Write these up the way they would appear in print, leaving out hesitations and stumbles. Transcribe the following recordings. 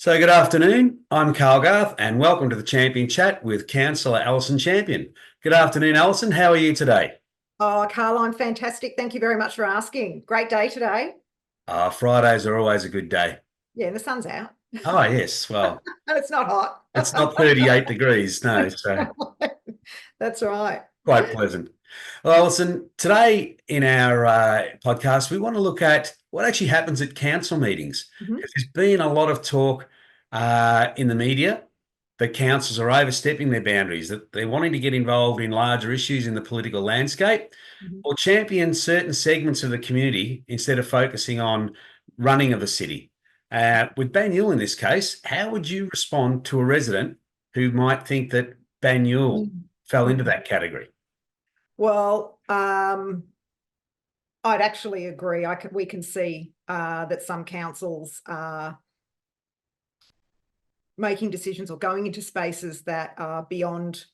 So good afternoon. I'm Carl Garth and welcome to the Champion Chat with Councillor Alison Champion. Good afternoon, Alison. How are you today? Oh, Carl, I'm fantastic. Thank you very much for asking. Great day today. Fridays are always a good day. Yeah, and the sun's out Oh, yes. Well, and it's not hot. it's not 38 degrees, no, so That's right. quite pleasant. Well, Alison, today in our podcast, we want to look at what actually happens at council meetings. Mhm. Because there's been a lot of talk in the media that councils are overstepping their boundaries, that they're wanting to get involved in larger issues in the political landscape Mhm. or champion certain segments of the community instead of focusing on running of the city. With Banyule in this case, how would you respond to a resident who might think that Banyule fell into that category? Well, I'd actually agree. We can see that some councils are making decisions or going into spaces that are beyond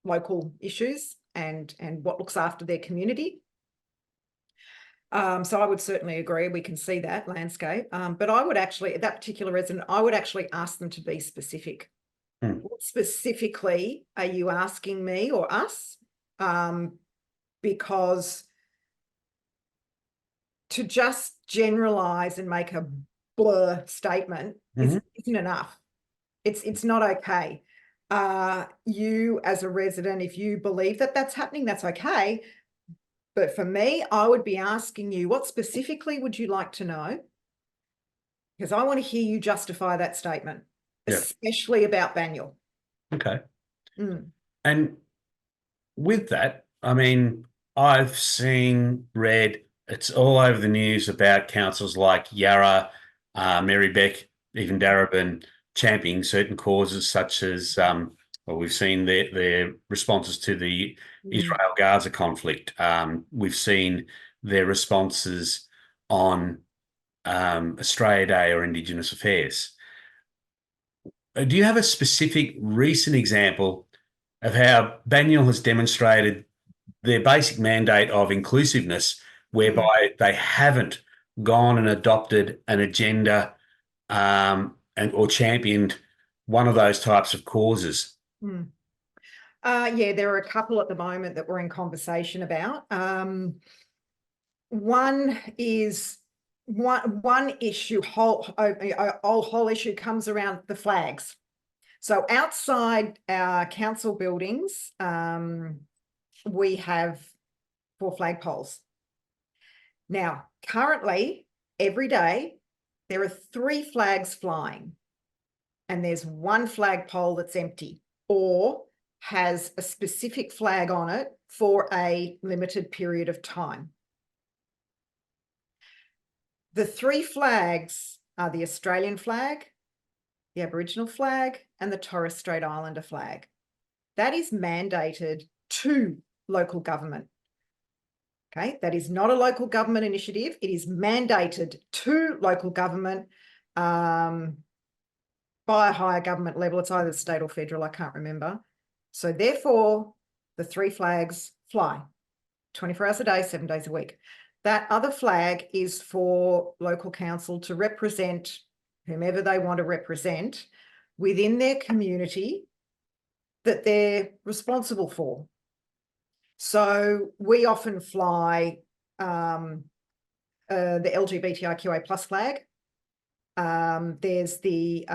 local issues and what looks after their community. So I would certainly agree. We can see that landscape. But I would actually, that particular resident, I would actually ask them to be specific. What specifically are you asking me or us? Because to just generalize and make a blur statement isn't enough. It's not okay. You as a resident, if you believe that that's happening, that's okay. But for me, I would be asking you, what specifically would you like to know? Because I want to hear you justify that statement, Yeah. especially about Banyule. Okay. Mm. And with that, I mean, I've read, it's all over the news about councils like Yarra, Marybeck, even Darebin championing certain causes such as, well, we've seen their responses to the Israel-Gaza conflict. We've seen their responses on Australia Day or Indigenous Affairs. Do you have a specific recent example of how Banyule has demonstrated their basic mandate of inclusiveness, whereby they haven't gone and adopted an agenda and or championed one of those types of causes? Yeah, there are a couple at the moment that we're in conversation about. One is one issue, whole issue comes around the flags. So outside our council buildings, we have 4 flagpoles. Now, currently, every day, there are 3 flags flying, and there's 1 flagpole that's empty or has a specific flag on it for a limited period of time. The 3 flags are the Australian flag, the Aboriginal flag, and the Torres Strait Islander flag. That is mandated to local government. Okay, that is not a local government initiative. It is mandated to local government by a higher government level. It's either state or federal, I can't remember. So therefore, the 3 flags fly 24 hours a day, 7 days a week. That other flag is for local council to represent whomever they want to represent within their community that they're responsible for. So we often fly the LGBTIQA plus flag. There's the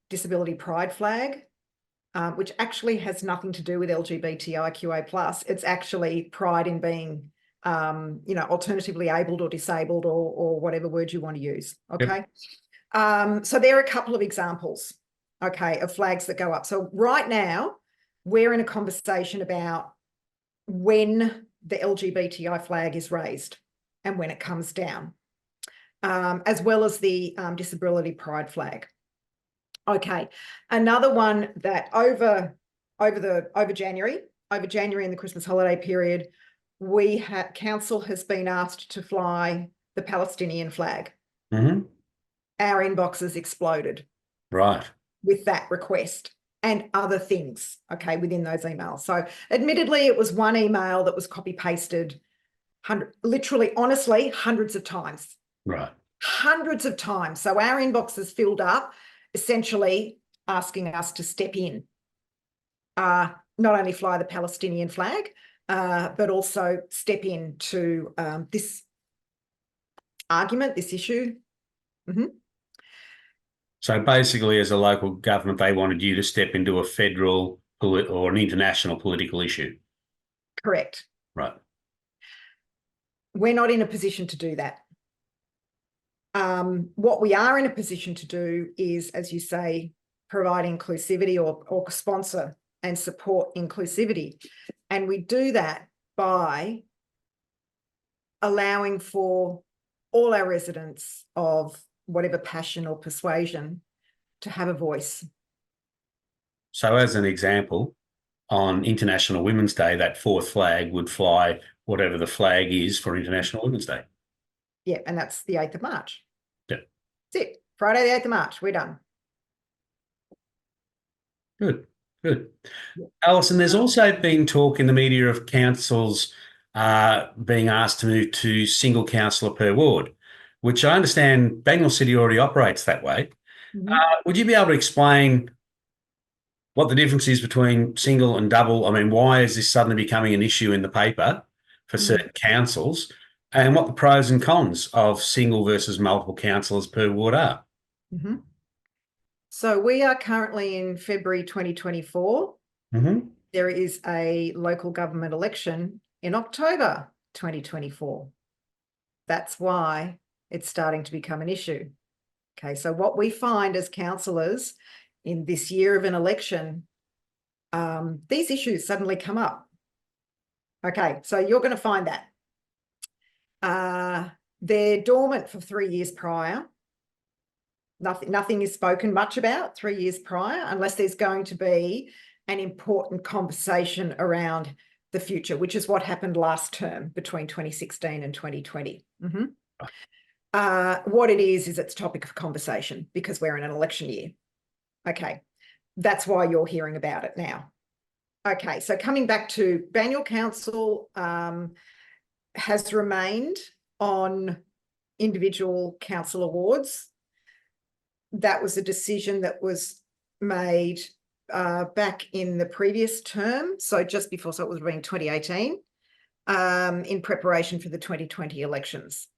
disability pride flag, which actually has nothing to do with LGBTIQA plus. It's actually pride in being, alternatively abled or disabled or whatever word you want to use. Okay. Yep. So there are a couple of examples, okay, of flags that go up. So right now we're in a conversation about when the LGBTI flag is raised and when it comes down, as well as the disability pride flag. Okay, another one that over January and the Christmas holiday period, council has been asked to fly the Palestinian flag. Our inboxes exploded. Right. With that request and other things, okay, within those emails. So admittedly, it was one email that was copy pasted literally, honestly, hundreds of times. Right. Hundreds of times. So our inbox is filled up. essentially asking us to step in, not only fly the Palestinian flag, but also step into this argument, this issue. So basically, as a local government, they wanted you to step into a federal or an international political issue. Correct. Right. We're not in a position to do that. What we are in a position to do is, as you say, provide inclusivity or sponsor and support inclusivity. And we do that by allowing for all our residents of whatever passion or persuasion to have a voice. So as an example, on International Women's Day, that fourth flag would fly whatever the flag is for International Women's Day. Yeah, and that's the 8th of March. Yeah. That's it. Friday, the 8th of March. We're done. Good, good. Alison, there's also been talk in the media of councils being asked to move to single councillor per ward, which I understand Banyule City already operates that way. Would you be able to explain what the difference is between single and double? I mean, why is this suddenly becoming an issue in the paper for certain councils, and what the pros and cons of single versus multiple councillors per ward are? So we are currently in February 2024. There is a local government election in October 2024. That's why it's starting to become an issue. Okay, so what we find as councillors in this year of an election, these issues suddenly come up. Okay, so you're going to find that. They're dormant for 3 years prior. Nothing is spoken much about 3 years prior, unless there's going to be an important conversation around the future, which is what happened last term between 2016 and 2020. What it is it's topic of conversation because we're in an election year. Okay, that's why you're hearing about it now. Okay, so coming back to Banyule Council has remained on individual council awards. That was a decision that was made back in the previous term, so just before, so it was in 2018, in preparation for the 2020 elections.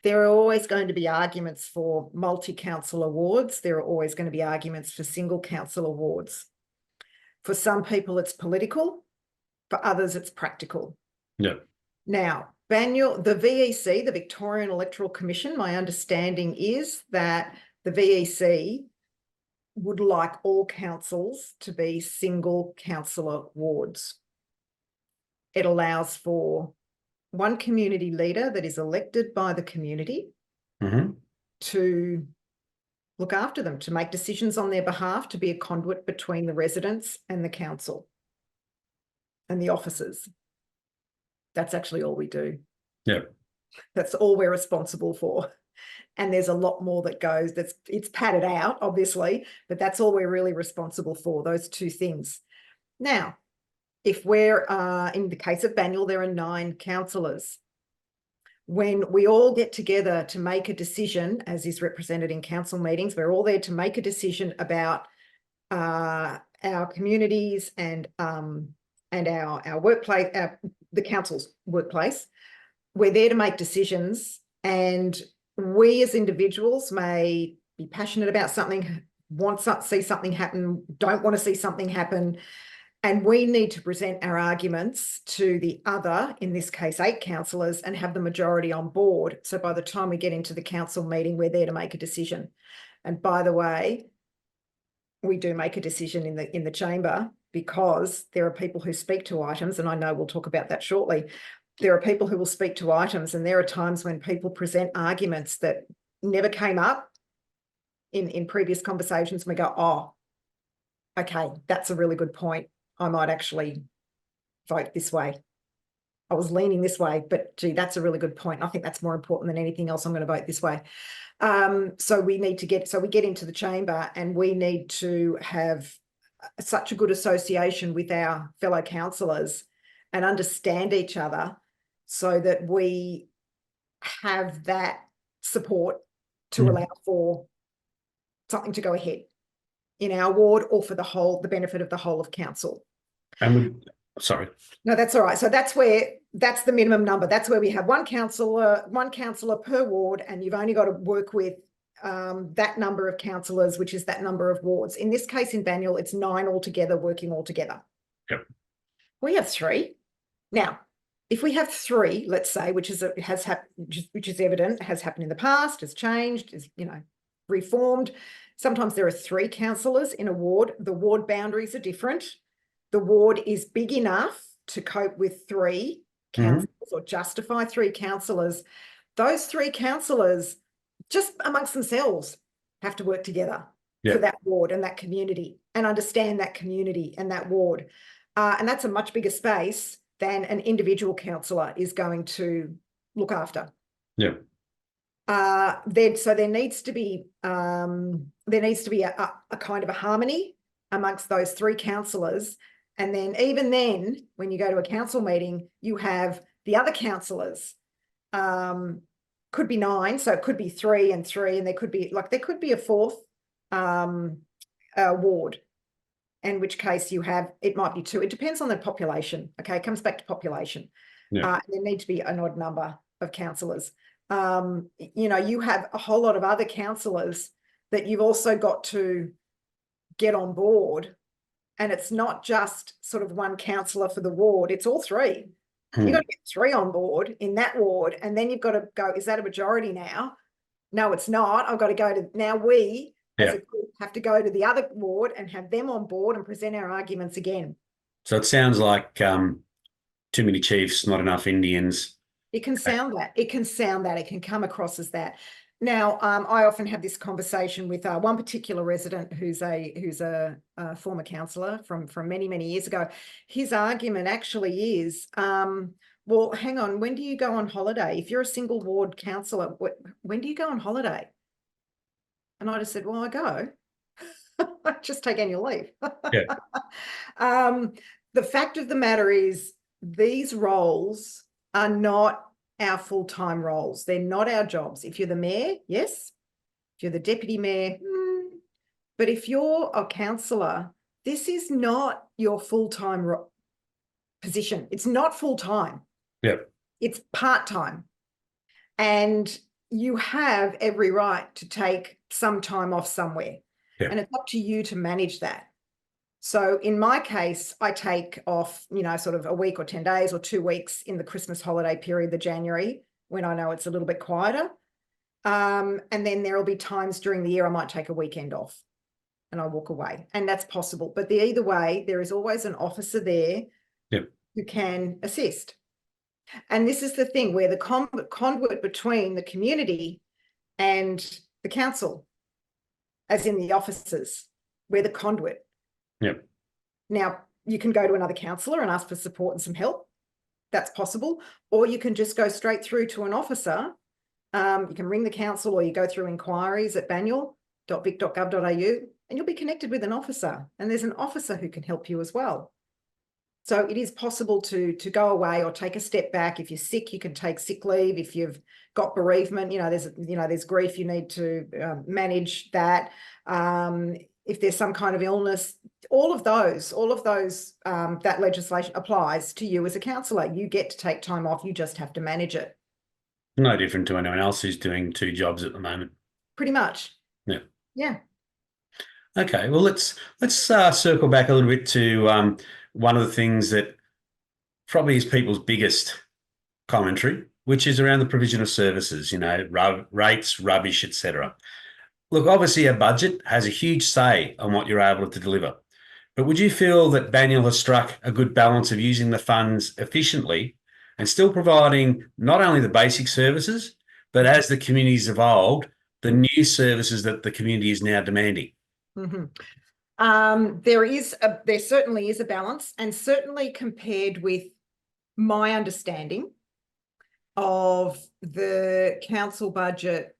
There are always going to be arguments for multi-council awards. There are always going to be arguments for single council awards. For some people, it's political. For others, it's practical. Yeah. Now, Banyule, the VEC, the Victorian Electoral Commission, my understanding is that the VEC would like all councils to be single councillor wards. It allows for one community leader that is elected by the community to look after them, to make decisions on their behalf, to be a conduit between the residents and the council and the officers. That's actually all we do. Yeah. That's all we're responsible for. And there's a lot more that goes, it's padded out, obviously, but that's all we're really responsible for, those two things. Now, if we're, in the case of Banyule, there are 9 councillors. When we all get together to make a decision, as is represented in council meetings, we're all there to make a decision about our communities and our workplace, the council's workplace. We're there to make decisions, and we as individuals may be passionate about something, want to see something happen, don't want to see something happen, and we need to present our arguments to the other, in this case 8 councillors, and have the majority on board. So by the time we get into the council meeting, we're there to make a decision. And by the way, we do make a decision in the chamber, because there are people who speak to items, and I know we'll talk about that shortly. There are people who will speak to items, and there are times when people present arguments that never came up in previous conversations, and we go, oh, okay, that's a really good point. I might actually vote this way. I was leaning this way, but gee, that's a really good point. I think that's more important than anything else. I'm going to vote this way. So we get into the chamber, and we need to have such a good association with our fellow councillors and understand each other, so that we have that support to allow for something to go ahead in our ward or for the benefit of the whole of council. And sorry. No, that's all right. So that's the minimum number. That's where we have one councillor per ward, and you've only got to work with that number of councillors, which is that number of wards. In this case, in Banyule, it's 9 altogether, working all together. Yep. We have 3. Now, if we have 3, let's say, which is evident, has happened in the past, has changed, is reformed. Sometimes there are 3 councillors in a ward. The ward boundaries are different. The ward is big enough to cope with 3 councillors or justify 3 councillors. Those 3 councillors, just amongst themselves, have to work together for that ward and that community and understand that community and that ward. And that's a much bigger space than an individual councillor is going to look after. Yeah. So there needs to be a kind of a harmony amongst those 3 councillors. And then even then, when you go to a council meeting, you have the other councillors. Could be 9, so it could be 3 and 3, and there could be a 4th ward, in which case it might be 2. It depends on the population. Okay, it comes back to population. There need to be an odd number of councillors. You have a whole lot of other councillors that you've also got to get on board, and it's not just sort of one councillor for the ward, it's all 3. You've got to get 3 on board in that ward, and then you've got to go, is that a majority now? No, it's not. I've got to go to, now we as a group have to go to the other ward and have them on board and present our arguments again. So it sounds like too many chiefs, not enough Indians. It can sound that. It can come across as that. Now, I often have this conversation with one particular resident who's a former councillor from many, many years ago. His argument actually is, well, hang on, when do you go on holiday? If you're a single ward councillor, when do you go on holiday? And I just said, well, I go. I just take annual leave. The fact of the matter is these roles are not our full-time roles. They're not our jobs. If you're the mayor, yes. If you're the deputy mayor, but if you're a councillor, this is not your full-time position. It's not full-time. It's part-time. And you have every right to take some time off somewhere. And it's up to you to manage that. So in my case, I take off, sort of a week or 10 days or 2 weeks in the Christmas holiday period, the January, when I know it's a little bit quieter. And then there will be times during the year I might take a weekend off and I walk away. And that's possible. But either way, there is always an officer there who can assist. And this is the thing where the conduit between the community and the council, as in the officers, we're the conduit. Now, you can go to another councillor and ask for support and some help. That's possible. Or you can just go straight through to an officer. You can ring the council, or you go through inquiries at banyule.vic.gov.au, and you'll be connected with an officer. And there's an officer who can help you as well. So it is possible to go away or take a step back. If you're sick, you can take sick leave. If you've got bereavement, there's grief, you need to manage that. If there's some kind of illness, all of those, that legislation applies to you as a councillor. You get to take time off. You just have to manage it. No different to anyone else who's doing 2 jobs at the moment. Pretty much. Yeah. Okay. Well, let's circle back a little bit to one of the things that probably is people's biggest commentary, which is around the provision of services. Rates, rubbish, etc. Look, obviously our budget has a huge say on what you're able to deliver. But would you feel that Banyule has struck a good balance of using the funds efficiently and still providing not only the basic services, but as the community's evolved, the new services that the community is now demanding? There certainly is a balance, and certainly compared with my understanding of the council budget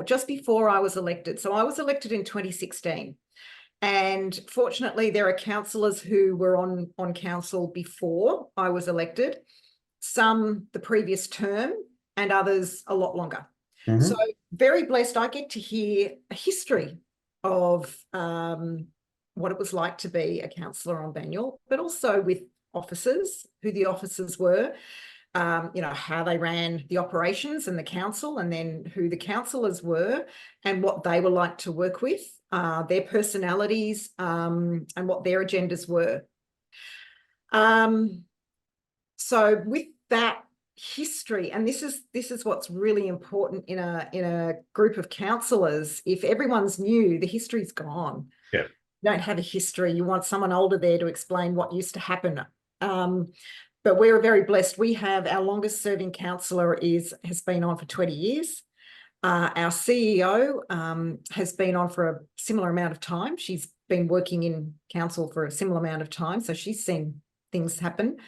just before I was elected. So I was elected in 2016. And fortunately, there are councillors who were on council before I was elected, some the previous term and others a lot longer. So very blessed, I get to hear a history of what it was like to be a councillor on Banyule, but also with officers, who the officers were, how they ran the operations and the council, and then who the councillors were and what they were like to work with, their personalities, and what their agendas were. So with that history, and this is what's really important in a group of councillors. If everyone's new, the history's gone. Yeah. You don't have a history. You want someone older there to explain what used to happen. But we're very blessed. We have our longest serving councillor has been on for 20 years. Our CEO has been on for a similar amount of time. She's been working in council for a similar amount of time. So she's seen things happen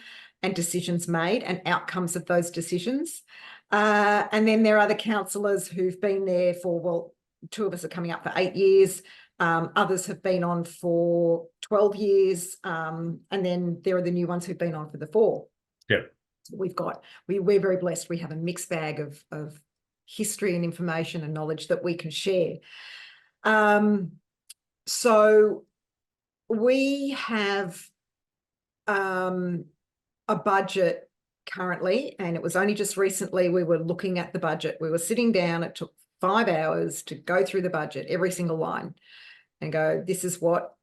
and decisions made and outcomes of those decisions. And then there are the councillors who've been there for, well, 2 of us are coming up for 8 years. Others have been on for 12 years. And then there are the new ones who've been on for the 4. Yeah. We're very blessed. We have a mixed bag of history and information and knowledge that we can share. So we have a budget currently, and it was only just recently we were looking at the budget. We were sitting down, it took 5 hours to go through the budget, every single line, and go, this is what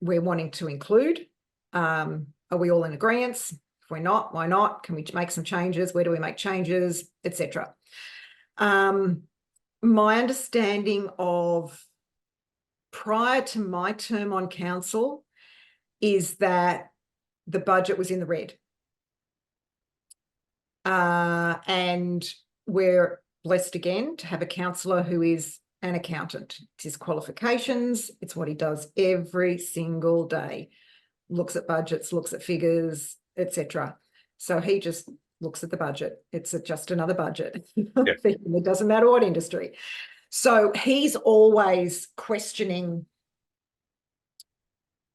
we're wanting to include. Are we all in agreement? If we're not, why not? Can we make some changes? Where do we make changes, etc.? My understanding of prior to my term on council is that the budget was in the red. And we're blessed again to have a councillor who is an accountant. It's his qualifications. It's what he does every single day. Looks at budgets, looks at figures, etc. So he just looks at the budget. It's just another budget. Yeah. It doesn't matter what industry. So he's always questioning,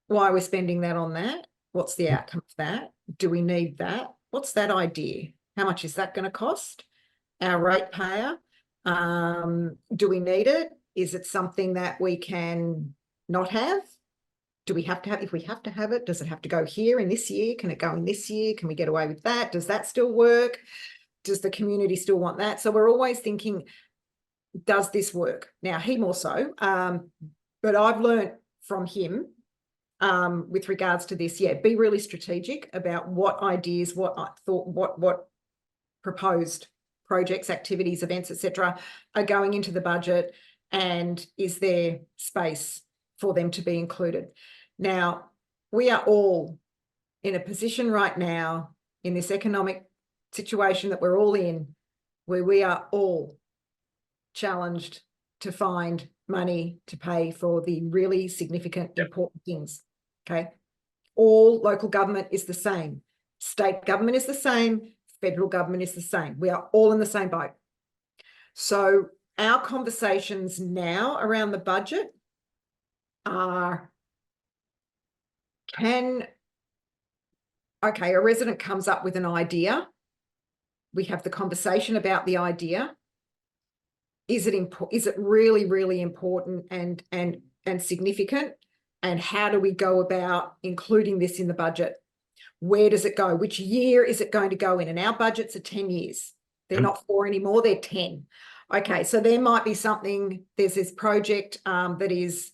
why are we spending that on that? What's the outcome of that? Do we need that? What's that idea? How much is that going to cost our ratepayer? Do we need it? Is it something that we can not have? Do we have to have, if we have to have it, does it have to go here in this year? Can it go in this year? Can we get away with that? Does that still work? Does the community still want that? So we're always thinking, does this work? Now, he more so, but I've learned from him with regards to this, be really strategic about what ideas, what proposed projects, activities, events, etc., are going into the budget, and is there space for them to be included? Now, we are all in a position right now in this economic situation that we're all in, where we are all challenged to find money to pay for the really significant, important things. Okay. All local government is the same. State government is the same. Federal government is the same. We are all in the same boat. So our conversations now around the budget are, a resident comes up with an idea. We have the conversation about the idea. Is it really, really important and significant? And how do we go about including this in the budget? Where does it go? Which year is it going to go in? And our budgets are 10 years. They're not 4 anymore, they're 10. Okay, so there might be something, there's this project that is,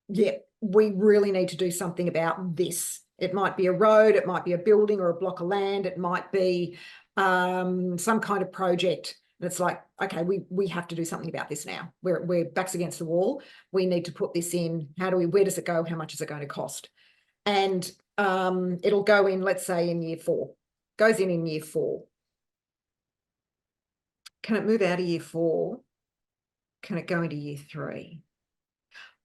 we really need to do something about this. It might be a road, it might be a building or a block of land, it might be some kind of project. And it's like, okay, we have to do something about this now. We're backs against the wall. We need to put this in. Where does it go? How much is it going to cost? And it'll go in, let's say, in year 4. Goes in year 4. Can it move out of year 4? Can it go into year 3?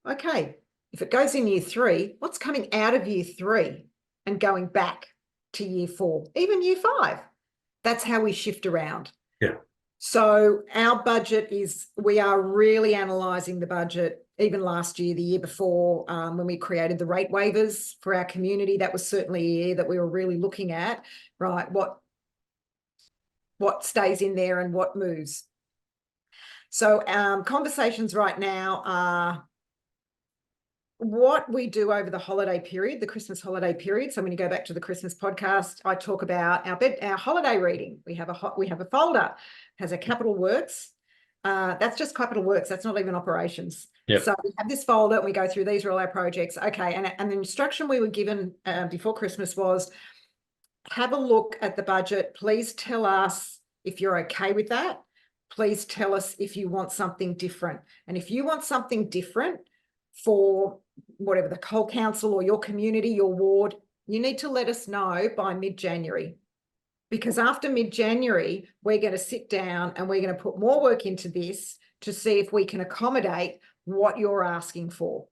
Okay, if it goes in year 3, what's coming out of year 3 and going back to year 4, even year 5? That's how we shift around. Yeah. So our budget we are really analysing the budget. Even last year, the year before, when we created the rate waivers for our community, that was certainly a year that we were really looking at, right, what stays in there and what moves. So conversations right now are, what we do over the holiday period, the Christmas holiday period. So when you go back to the Christmas podcast, I talk about our holiday reading. We have a folder, has a capital works. That's just capital works. That's not even operations. Yep. So we have this folder and we go through, these are all our projects. Okay. And the instruction we were given before Christmas was, have a look at the budget. Please tell us if you're okay with that. Please tell us if you want something different. And if you want something different for whatever, the whole council or your community, your ward, you need to let us know by mid-January. Because after mid-January, we're going to sit down and we're going to put more work into this to see if we can accommodate what you're asking for.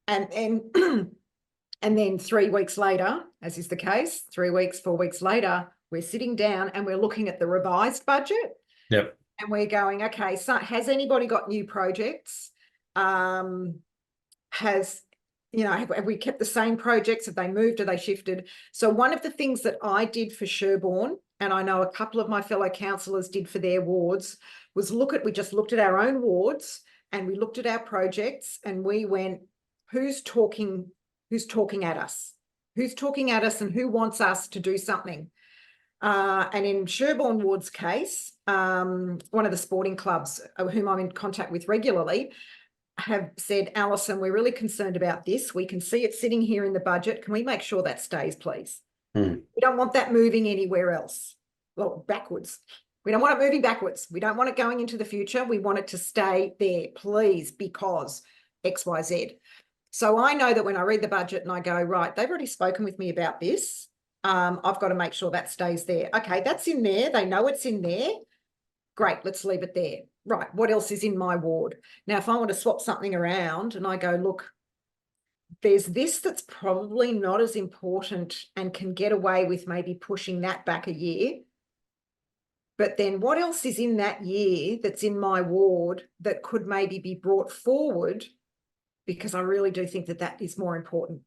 And and then 3 weeks later, as is the case, 3 weeks, 4 weeks later, we're sitting down and we're looking at the revised budget. Yep. And we're going, okay, so has anybody got new projects? Have we kept the same projects? Have they moved? Have they shifted? So one of the things that I did for Sherborne, and I know a couple of my fellow councillors did for their wards, was we just looked at our own wards and we looked at our projects and we went, who's talking at us? Who's talking at us and who wants us to do something? And in Sherborne Ward's case, one of the sporting clubs whom I'm in contact with regularly have said, Alison, we're really concerned about this. We can see it sitting here in the budget. Can we make sure that stays, please? We don't want that moving anywhere else. Well, backwards. We don't want it moving backwards. We don't want it going into the future. We want it to stay there, please, because X, Y, Z. So I know that when I read the budget and I go, right, they've already spoken with me about this. I've got to make sure that stays there. Okay, that's in there. They know it's in there. Great, let's leave it there. Right, what else is in my ward? Now, if I want to swap something around and I go, look, there's this that's probably not as important and can get away with maybe pushing that back a year. But then what else is in that year that's in my ward that could maybe be brought forward? Because I really do think that that is more important.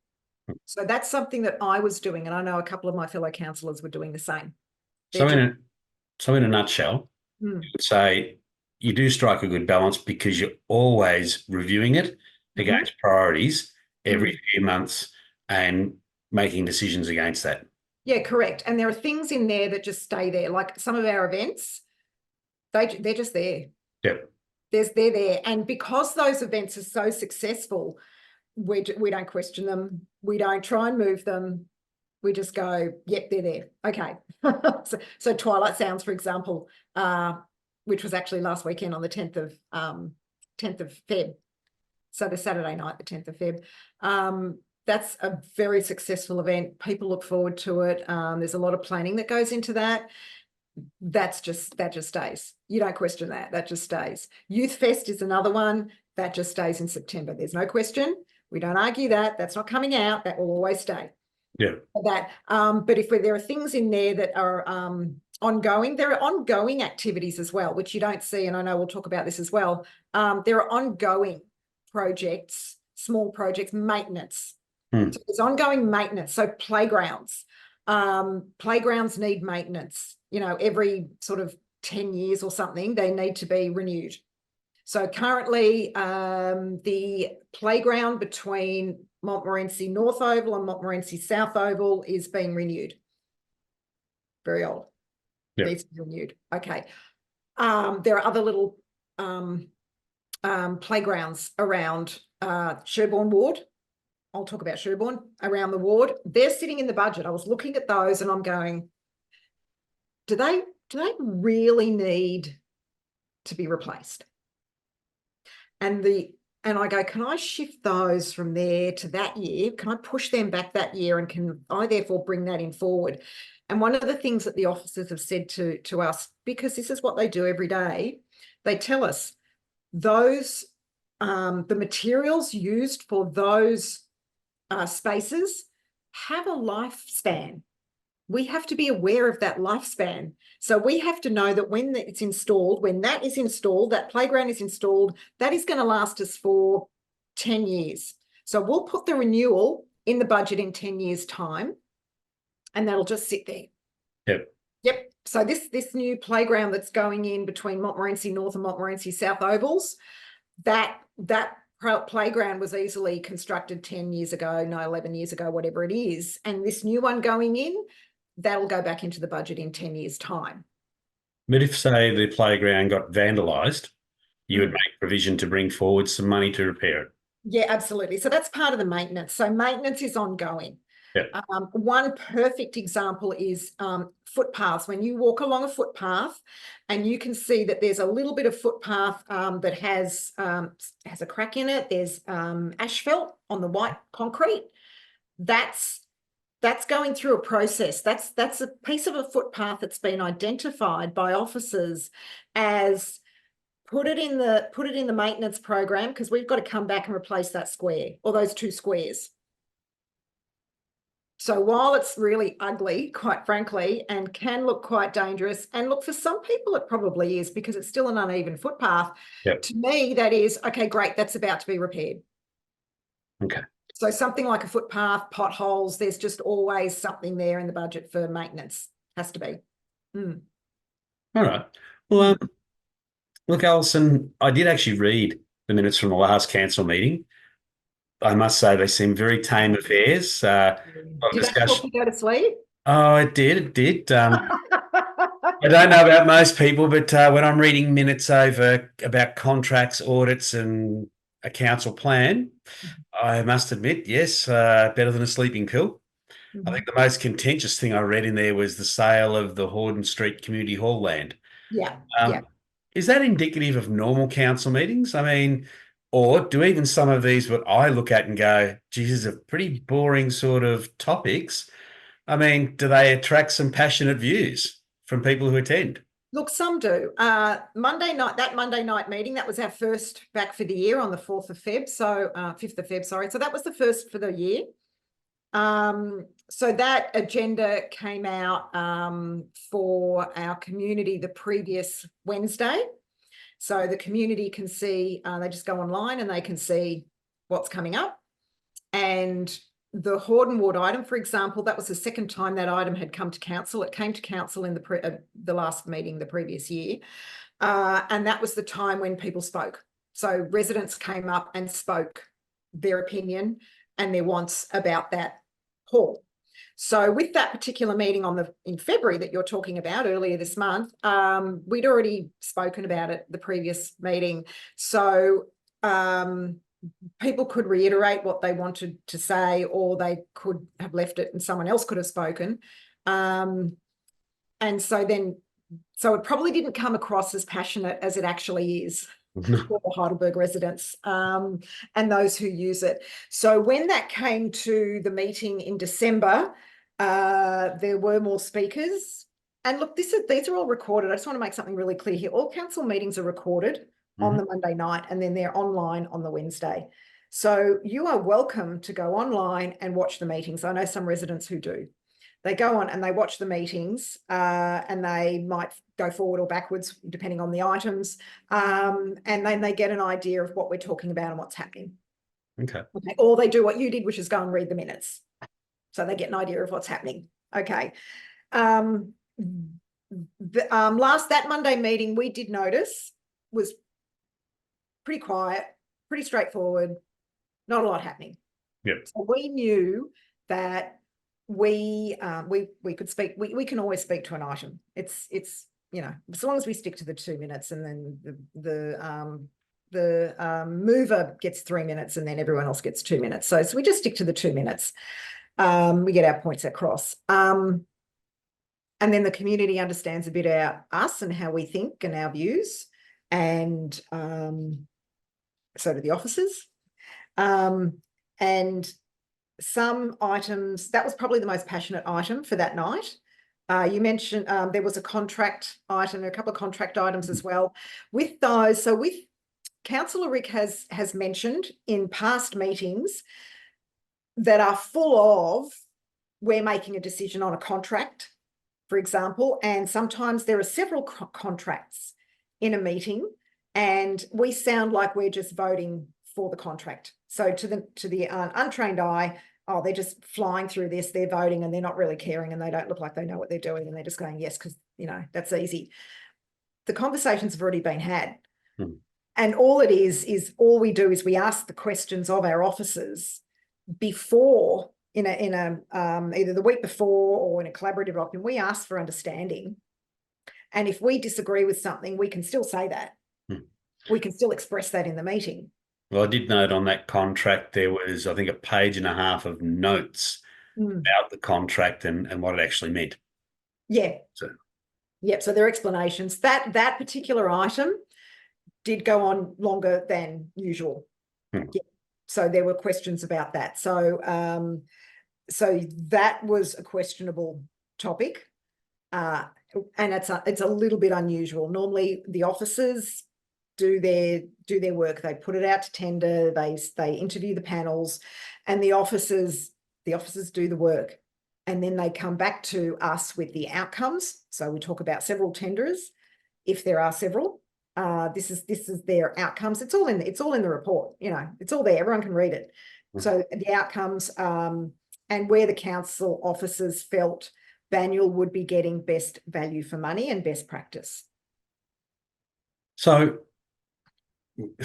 So that's something that I was doing, and I know a couple of my fellow councillors were doing the same. So in a nutshell, you would say you do strike a good balance because you're always reviewing it against priorities every few months and making decisions against that. Yeah, correct. And there are things in there that just stay there. Like some of our events, they're just there. Yep. They're there. And because those events are so successful, we don't question them. We don't try and move them. We just go, yep, they're there. Okay. so Twilight Sounds, for example, which was actually last weekend on the 10th of Feb. So the Saturday night, the 10th of Feb. That's a very successful event. People look forward to it. There's a lot of planning that goes into that. That just stays. You don't question that. That just stays. Youth Fest is another one that just stays in September. There's no question. We don't argue that. That's not coming out. That will always stay. Yeah. But if there are things in there that are ongoing, there are ongoing activities as well, which you don't see. And I know we'll talk about this as well. There are ongoing projects, small projects, maintenance. So there's ongoing maintenance. So playgrounds need maintenance. Every sort of 10 years or something, they need to be renewed. So currently, the playground between Montmorency North Oval and Montmorency South Oval is being renewed. Very old. Yep. Needs to be renewed. Okay. There are other little playgrounds around Sherborne Ward. I'll talk about Sherborne around the ward. They're sitting in the budget. I was looking at those and I'm going, do they really need to be replaced? And I go, can I shift those from there to that year? Can I push them back that year? And can I therefore bring that in forward? And one of the things that the officers have said to us, because this is what they do every day, they tell us those, the materials used for those spaces have a lifespan. We have to be aware of that lifespan. So we have to know that when it's installed, when that is installed, that playground is installed, that is going to last us for 10 years. So we'll put the renewal in the budget in 10 years' time, and that'll just sit there. Yep. So this new playground that's going in between Montmorency North and Montmorency South Ovals, that playground was easily constructed 10 years ago, no, 11 years ago, whatever it is, and this new one going in, that'll go back into the budget in 10 years' time. But if, say, the playground got vandalised, you would Mm. make provision to bring forward some money to repair it. Yeah, absolutely. So that's part of the maintenance. So maintenance is ongoing. Yep. One perfect example is footpaths. When you walk along a footpath and you can see that there's a little bit of footpath that has a crack in it, there's asphalt on the white concrete, that's going through a process. That's a piece of a footpath that's been identified by officers as put it in the maintenance program, because we've got to come back and replace that square or those two squares. So while it's really ugly, quite frankly, and can look quite dangerous, and look, for some people it probably is because it's still an uneven footpath. Yep. To me, that is, okay, great, that's about to be repaired. Okay. So something like a footpath, potholes, there's just always something there in the budget for maintenance. Has to be. Mm. All right. Well, look, Alison, I did actually read the minutes from the last council meeting. I must say they seem very tame affairs. Of Did that help discussion. you go to sleep? Oh, it did. It did. I don't know about most people, but when I'm reading minutes over about contracts, audits, and a council plan, I must admit, yes, better than a sleeping pill. I think the most contentious thing I read in there was the sale of the Horden Street Community Hall land. Yeah, yeah. Um, is that indicative of normal council meetings? I mean, or do even some of these what I look at and go, geez, these are pretty boring sort of topics. I mean, do they attract some passionate views from people who attend? Look, some do. Monday night meeting, that was our first back for the year on the 4th of Feb. So 5th of Feb, sorry. So that was the first for the year. So that agenda came out for our community the previous Wednesday. So the community can see, they just go online and they can see what's coming up. And the Hordenwood item, for example, that was the second time that item had come to council. It came to council in the last meeting the previous year. And that was the time when people spoke. So residents came up and spoke their opinion and their wants about that hall. So with that particular meeting in February that you're talking about earlier this month, we'd already spoken about it the previous meeting. So people could reiterate what they wanted to say, or they could have left it and someone else could have spoken. And so it probably didn't come across as passionate as it actually is for the Heidelberg residents and those who use it. So when that came to the meeting in December, there were more speakers. And look, these are all recorded. I just want to make something really clear here. All council meetings are recorded on the Monday night, and then they're online on the Wednesday. So you are welcome to go online and watch the meetings. I know some residents who do. They go on and they watch the meetings and they might go forward or backwards depending on the items. And then they get an idea of what we're talking about and what's happening. Okay. Or they do what you did, which is go and read the minutes. So they get an idea of what's happening. Okay. That Monday meeting we did notice was pretty quiet, pretty straightforward, not a lot happening. Yep. So we knew that we could speak. We can always speak to an item. It's as long as we stick to the 2 minutes, and then the mover gets 3 minutes, and then everyone else gets 2 minutes. So we just stick to the 2 minutes. We get our points across. And then the community understands a bit about us and how we think and our views, and so do the officers. And some items, that was probably the most passionate item for that night. You mentioned there was a contract item, a couple of contract items as well. With those, so with Councillor Rick has mentioned in past meetings that are full of, we're making a decision on a contract, for example, and sometimes there are several contracts in a meeting and we sound like we're just voting for the contract. So to the untrained eye, oh, they're just flying through this, they're voting and they're not really caring and they don't look like they know what they're doing and they're just going, yes, because, that's easy. The conversations have already been had. And all it is all we do is we ask the questions of our officers before, in a either the week before or in a collaborative document. We ask for understanding. And if we disagree with something, we can still say that. We can still express that in the meeting. Well, I did note on that contract there was, I think, a page and a half of notes about the contract and what it actually meant. Yeah. So, yep. So there are explanations. That particular item did go on longer than usual. Yeah. So there were questions about that. So so that was a questionable topic. And it's a little bit unusual. Normally the officers do their work. They put it out to tender, they interview the panels, and the officers do the work. And then they come back to us with the outcomes. So we talk about several tenderers, if there are several. This is their outcomes. It's all in the report. You know, it's all there. Everyone can read it. So the outcomes, and where the council officers felt Banyule would be getting best value for money and best practice. So,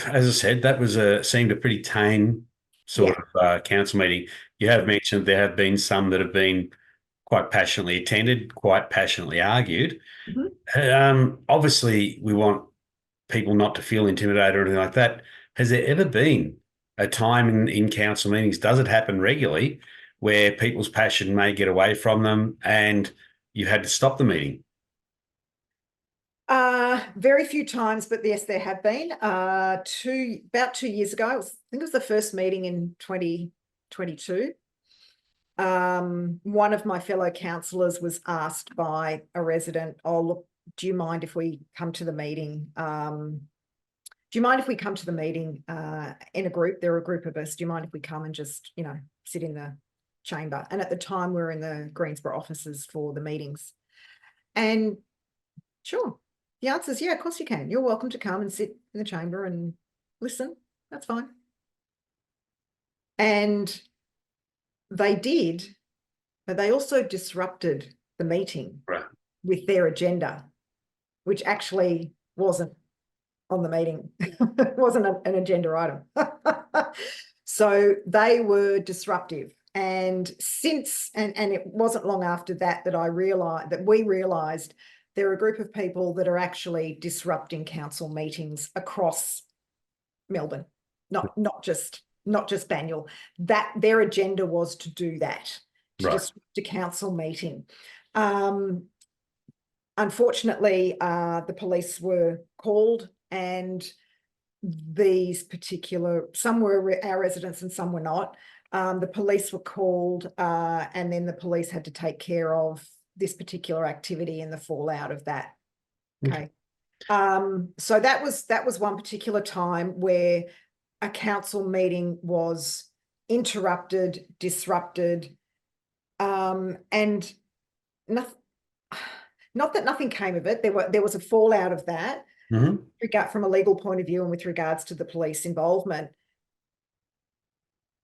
as I said, that was seemed a pretty tame sort of council meeting. You have mentioned there have been some that have been quite passionately attended, quite passionately argued. Obviously, we want people not to feel intimidated or anything like that. Has there ever been a time in council meetings, does it happen regularly, where people's passion may get away from them and you had to stop the meeting? Very few times, but yes, there have been. About 2 years ago, I think it was the first meeting in 2022. One of my fellow councillors was asked by a resident, "Oh, look, do you mind if we come to the meeting? Do you mind if we come to the meeting in a group? There are a group of us. Do you mind if we come and just, you know, sit in the chamber?" And at the time, we were in the Greensboro offices for the meetings. And sure, the answer is, yeah, of course you can. You're welcome to come and sit in the chamber and listen. That's fine. And they did, but they also disrupted the meeting with their agenda, which actually wasn't on the meeting. It wasn't an agenda item. So they were disruptive. And it wasn't long after that we realized there are a group of people that are actually disrupting council meetings across Melbourne, not just Banyule. That their agenda was to do that, to disrupt a council meeting. Unfortunately, the police were called, and some were our residents and some were not. The police were called, and then the police had to take care of this particular activity and the fallout of that. Okay. So that was one particular time where a council meeting was interrupted, disrupted, and nothing. Not that nothing came of it. There was a fallout of that, from a legal point of view and with regards to the police involvement.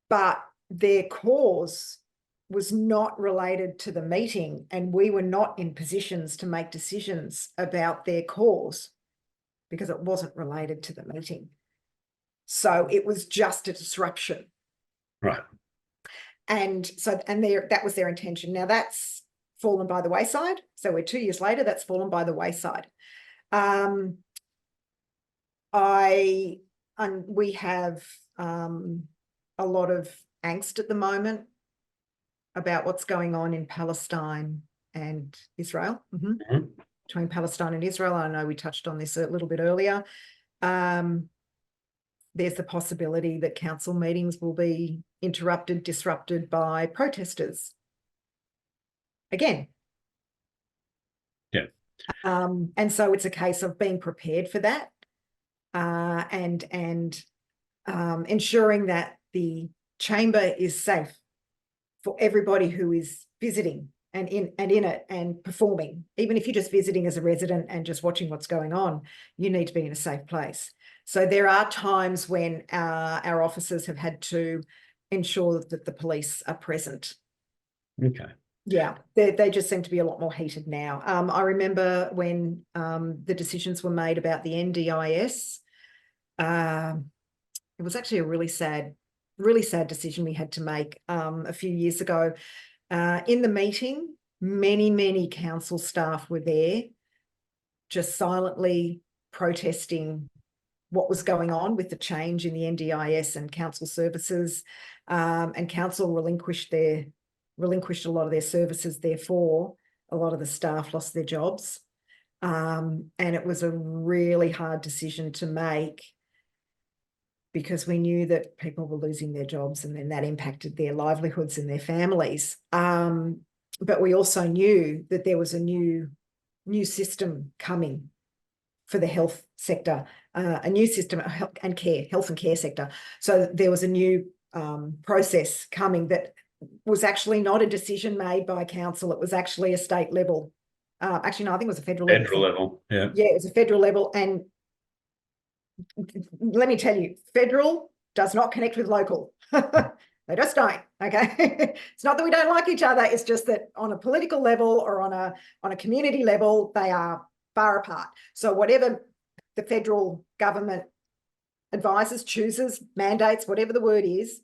But their cause was not related to the meeting, and we were not in positions to make decisions about their cause because it wasn't related to the meeting. So it was just a disruption. Right. And so, that was their intention. Now that's fallen by the wayside. So we're 2 years later, that's fallen by the wayside. We have a lot of angst at the moment about what's going on in Palestine and Israel, between Palestine and Israel. I know we touched on this a little bit earlier. There's the possibility that council meetings will be interrupted, disrupted by protesters. Again. Yeah. And so it's a case of being prepared for that, and ensuring that the chamber is safe for everybody who is visiting and in it and performing. Even if you're just visiting as a resident and just watching what's going on, you need to be in a safe place. So there are times when our officers have had to ensure that the police are present. Okay. Yeah, they just seem to be a lot more heated now. I remember when the decisions were made about the NDIS, it was actually a really sad decision we had to make a few years ago. In the meeting, many council staff were there just silently protesting what was going on with the change in the NDIS and council services, and council relinquished a lot of their services. Therefore, a lot of the staff lost their jobs. And it was a really hard decision to make because we knew that people were losing their jobs and then that impacted their livelihoods and their families. But we also knew that there was a new system coming for the health sector, a new system of health and care sector. So there was a new process coming that was actually not a decision made by council. It was actually a state level. Actually, no, I think it was a federal level. Federal level, yeah. Yeah, it was a federal level. And let me tell you, federal does not connect with local. They just don't, okay? It's not that we don't like each other. It's just that on a political level or on a community level, they are far apart. So whatever the federal government advises, chooses, mandates, whatever the word is,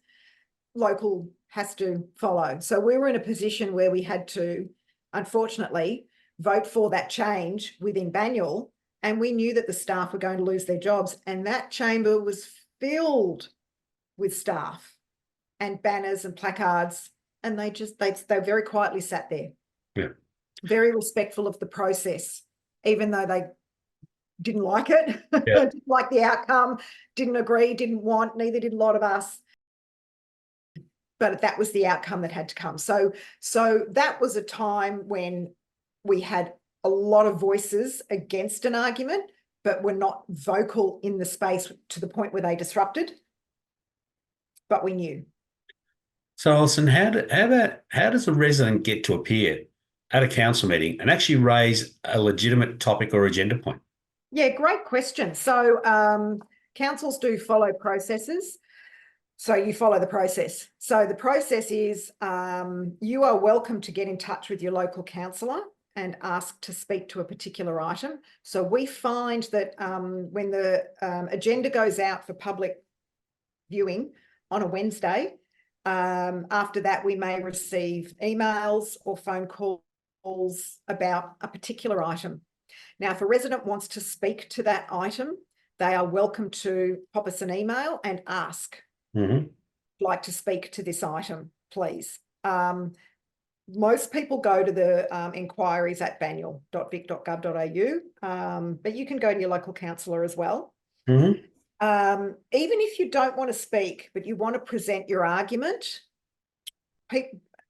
local has to follow. So we were in a position where we had to, unfortunately, vote for that change within Banyule, and we knew that the staff were going to lose their jobs, and that chamber was filled with staff and banners and placards, and they very quietly sat there. Yeah. Very respectful of the process, even though they didn't like it, Yeah. didn't like the outcome, didn't agree, didn't want, neither did a lot of us. But that was the outcome that had to come. So that was a time when we had a lot of voices against an argument, but were not vocal in the space to the point where they disrupted. But we knew. So, Alison, how does a resident get to appear at a council meeting and actually raise a legitimate topic or agenda point? Yeah, great question. So councils do follow processes. So you follow the process. So the process is you are welcome to get in touch with your local councillor and ask to speak to a particular item. So we find that when the agenda goes out for public viewing on a Wednesday, after that we may receive emails or phone calls about a particular item. Now, if a resident wants to speak to that item, they are welcome to pop us an email and ask, like to speak to this item, please. Most people go to the inquiries at banyule.vic.gov.au, but you can go to your local councillor as well. Even if you don't want to speak, but you want to present your argument,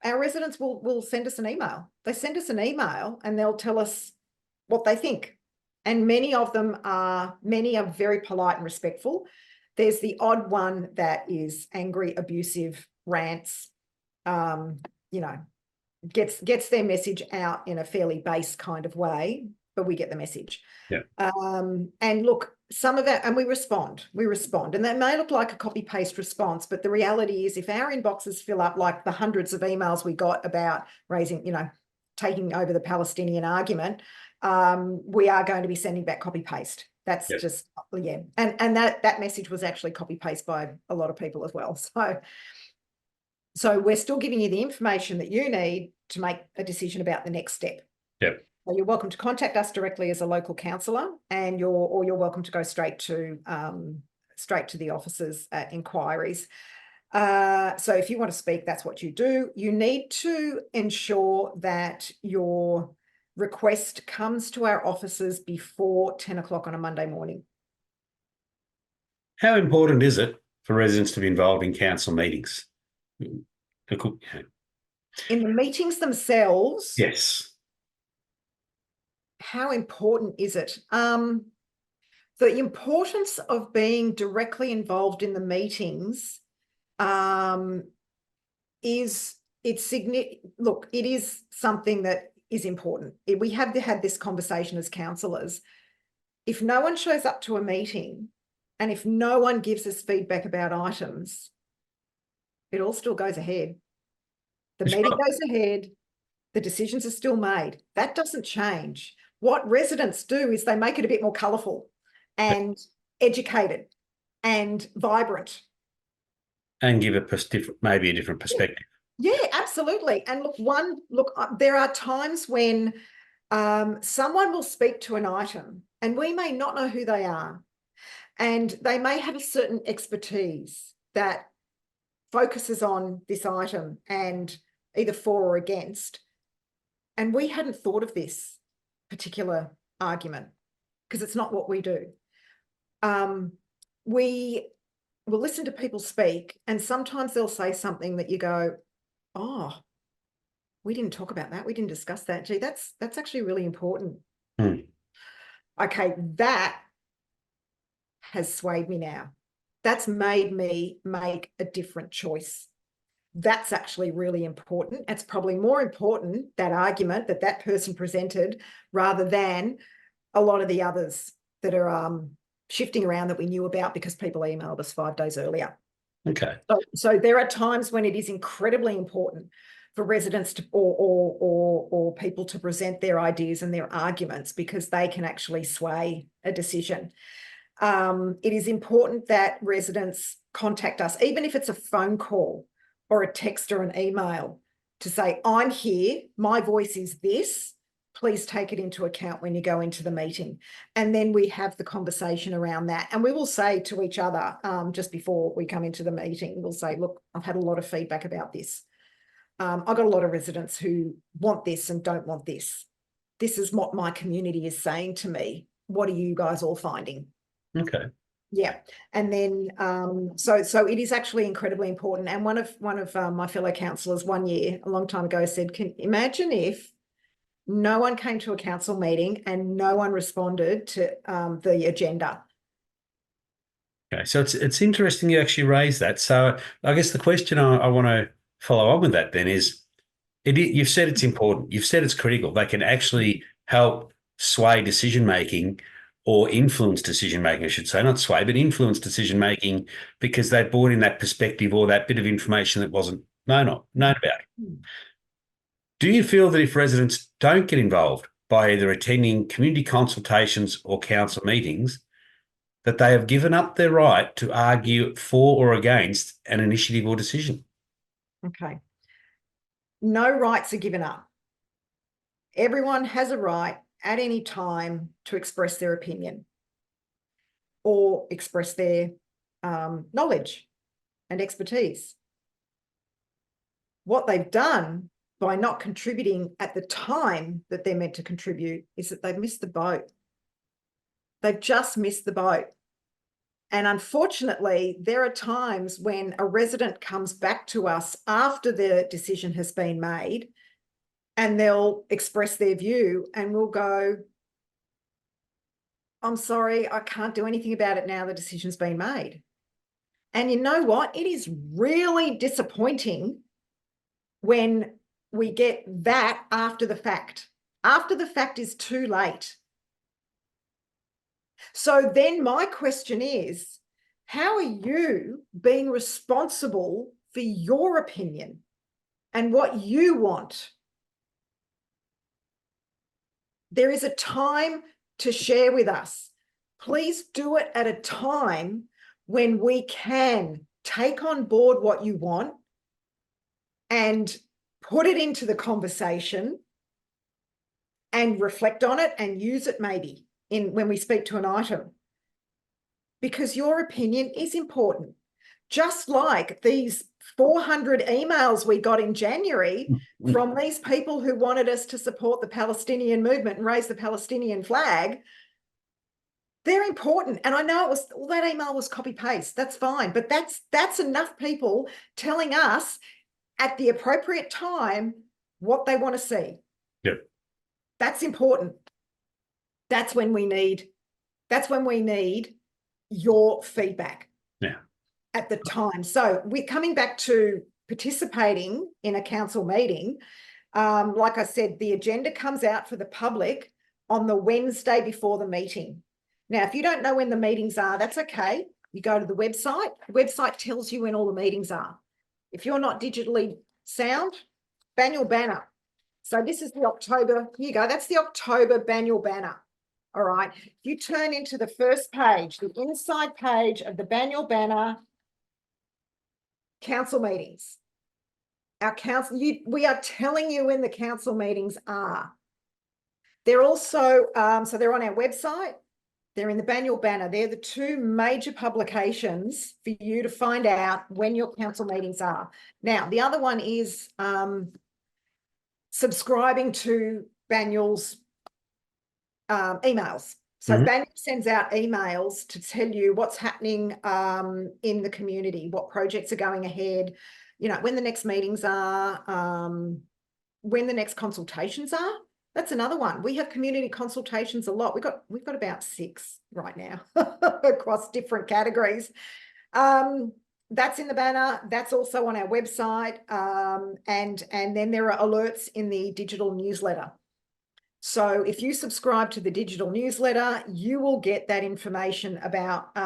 our residents will send us an email. They send us an email and they'll tell us what they think. And many are very polite and respectful. There's the odd one that is angry, abusive, rants, gets their message out in a fairly base kind of way, but we get the message. Yeah. And look, some of that, and we respond, and that may look like a copy paste response, but the reality is if our inboxes fill up like the hundreds of emails we got about raising, taking over the Palestinian argument, we are going to be sending back copy paste. That's just, yeah. And that message was actually copy paste by a lot of people as well. So we're still giving you the information that you need to make a decision about the next step. Yep. So you're welcome to contact us directly as a local councillor, and you're welcome to go straight to the offices at inquiries. So if you want to speak, that's what you do. You need to ensure that your request comes to our offices before 10 o'clock on a Monday morning. How important is it for residents to be involved in council meetings? In the meetings themselves? Yes. How important is it? The importance of being directly involved in the meetings look, it is something that is important. We have had this conversation as councillors. If no one shows up to a meeting and if no one gives us feedback about items, it all still goes ahead. The meeting goes ahead. The decisions are still made. That doesn't change. What residents do is they make it a bit more colourful and educated. and vibrant. And give maybe a different perspective. Yeah, absolutely. And there are times when someone will speak to an item and we may not know who they are, and they may have a certain expertise that focuses on this item and either for or against. And we hadn't thought of this particular argument because it's not what we do. We will listen to people speak, and sometimes they'll say something that you go, oh, we didn't talk about that. We didn't discuss that. Gee, that's actually really important. Okay, that has swayed me now. That's made me make a different choice. That's actually really important. It's probably more important, that argument that person presented, rather than a lot of the others that are shifting around that we knew about because people emailed us 5 days earlier. Okay. So there are times when it is incredibly important for residents to, or people to present their ideas and their arguments, because they can actually sway a decision. It is important that residents contact us, even if it's a phone call or a text or an email, to say, I'm here, my voice is this, please take it into account when you go into the meeting. And then we have the conversation around that. And we will say to each other, just before we come into the meeting, we'll say, look, I've had a lot of feedback about this. I've got a lot of residents who want this and don't want this. This is what my community is saying to me. What are you guys all finding? Okay. Yeah. And then, so it is actually incredibly important. And one of my fellow councillors one year, a long time ago, said, can imagine if no one came to a council meeting and no one responded to the agenda. Okay, so it's interesting you actually raised that. So I guess the question I want to follow on with that then is, you've said it's important. You've said it's critical. They can actually help sway decision making, or influence decision making, I should say, not sway, but influence decision making, because they brought in that perspective or that bit of information that wasn't known about. Do you feel that if residents don't get involved by either attending community consultations or council meetings, that they have given up their right to argue for or against an initiative or decision? Okay. No rights are given up. Everyone has a right at any time to express their opinion or express their knowledge and expertise. What they've done by not contributing at the time that they're meant to contribute is that they've missed the boat. They've just missed the boat. And unfortunately, there are times when a resident comes back to us after the decision has been made, and they'll express their view, and we'll go, I'm sorry, I can't do anything about it now, the decision's been made. And you know what? It is really disappointing when we get that after the fact. After the fact is too late. So then my question is, how are you being responsible for your opinion and what you want? There is a time to share with us. Please do it at a time when we can take on board what you want and put it into the conversation and reflect on it and use it maybe when we speak to an item, because your opinion is important. Just like these 400 emails we got in January from these people who wanted us to support the Palestinian movement and raise the Palestinian flag, they're important. And I know all that email was copy paste. That's fine. But that's enough people telling us at the appropriate time what they want to see. Yep. That's important. That's when we need your feedback. Yeah. At the time. So we're coming back to participating in a council meeting. Like I said, the agenda comes out for the public on the Wednesday before the meeting. Now, if you don't know when the meetings are, that's okay. You go to the website. The website tells you when all the meetings are. If you're not digitally sound, Banyule banner. So this is the October, here you go. That's the October Banyule banner. All right. If you turn into the first page, the inside page of the Banyule banner, council meetings. Our council, we are telling you when the council meetings are. They're also, so they're on our website. They're in the Banyule banner. They're the two major publications for you to find out when your council meetings are. Now, the other one is subscribing to Banyule's emails. So Banyule sends out emails to tell you what's happening in the community, what projects are going ahead, you know, when the next meetings are, when the next consultations are. That's another one. We have community consultations a lot. We've got about 6 right now across different categories. That's in the banner. That's also on our website. And then there are alerts in the digital newsletter. So if you subscribe to the digital newsletter, you will get that information about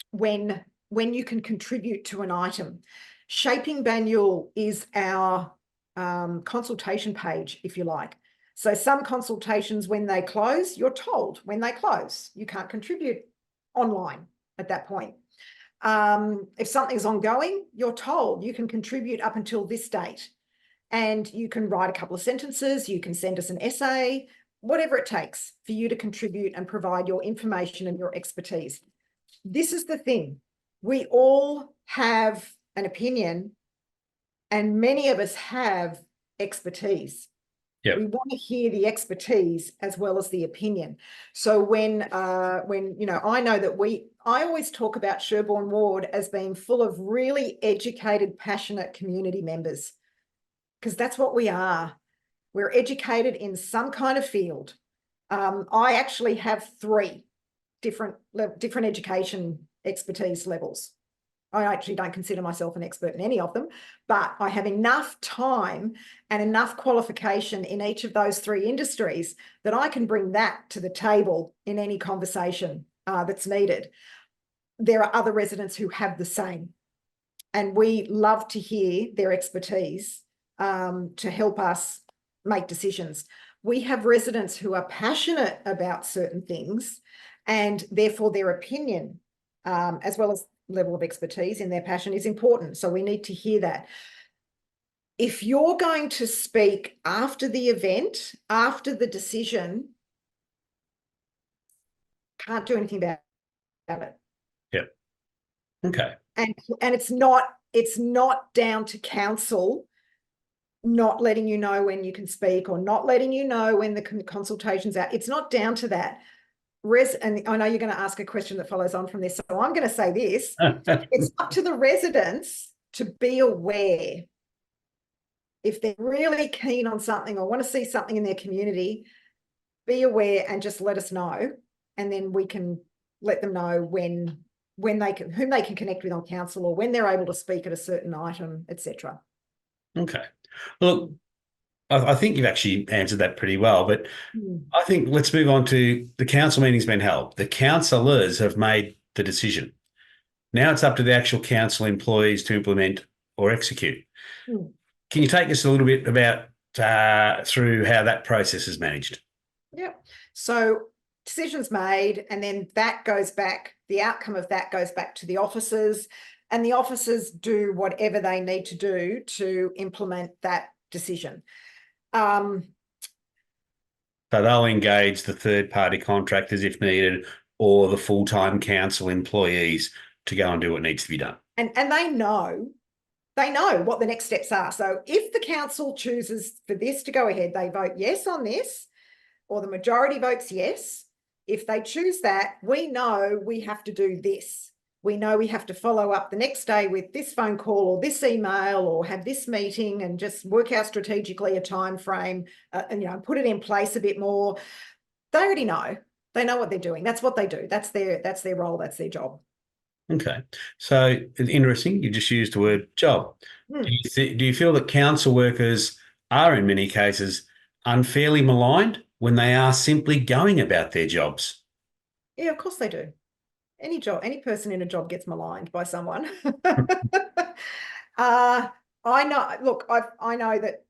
when you can contribute to an item. Shaping Banyule is our consultation page, if you like. So some consultations, when they close, you're told when they close. You can't contribute online at that point. If something's ongoing, you're told you can contribute up until this date. And you can write a couple of sentences, you can send us an essay, whatever it takes for you to contribute and provide your information and your expertise. This is the thing. We all have an opinion, and many of us have expertise. Yep. We want to hear the expertise as well as the opinion. So when you know, I know that I always talk about Sherborne Ward as being full of really educated, passionate community members, because that's what we are. We're educated in some kind of field. I actually have 3 different education expertise levels. I actually don't consider myself an expert in any of them, but I have enough time and enough qualification in each of those 3 industries that I can bring that to the table in any conversation that's needed. There are other residents who have the same, and we love to hear their expertise to help us make decisions. We have residents who are passionate about certain things, and therefore their opinion, as well as level of expertise in their passion, is important. So we need to hear that. If you're going to speak after the event, after the decision, can't do anything about it. Yep. Okay. And it's not down to council not letting you know when you can speak or not letting you know when the consultation's out. It's not down to that. And I know you're going to ask a question that follows on from this, so I'm going to say this. It's up to the residents to be aware. If they're really keen on something or want to see something in their community, be aware and just let us know, and then we can let them know when whom they can connect with on council, or when they're able to speak at a certain item, etc. Okay. Look, I think you've actually answered that pretty well, but I think let's move on to the council meeting's been held. The councillors have made the decision. Now it's up to the actual council employees to implement or execute. Can you take us a little bit about through how that process is managed? Yep. So decisions made, and then that goes back, the outcome of that goes back to the officers, and the officers do whatever they need to do to implement that decision. So they'll engage the third-party contractors if needed, or the full-time council employees to go and do what needs to be done. And they know what the next steps are. So if the council chooses for this to go ahead, they vote yes on this, or the majority votes yes. If they choose that, we know we have to do this. We know we have to follow up the next day with this phone call or this email, or have this meeting, and just work out strategically a time frame, and put it in place a bit more. They already know. They know what they're doing. That's what they do. That's their role. That's their job. Okay. So interesting. You just used the word job. Do you feel that council workers are in many cases unfairly maligned when they are simply going about their jobs? Yeah, of course they do. Any person in a job gets maligned by someone. I know, look, I know that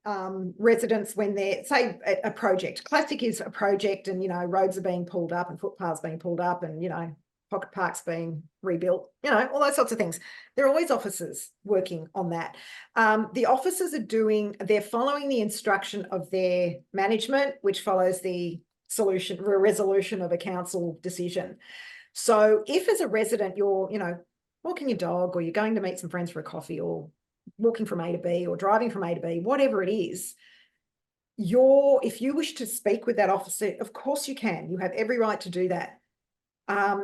residents, when they're, say, a project, classic is a project and, roads are being pulled up and footpaths being pulled up and, pocket parks being rebuilt, all those sorts of things. There are always officers working on that. The officers they're following the instruction of their management, which follows the resolution of a council decision. So if as a resident, you're, walking your dog or you're going to meet some friends for a coffee or walking from A to B or driving from A to B, whatever it is, if you wish to speak with that officer, of course you can. You have every right to do that.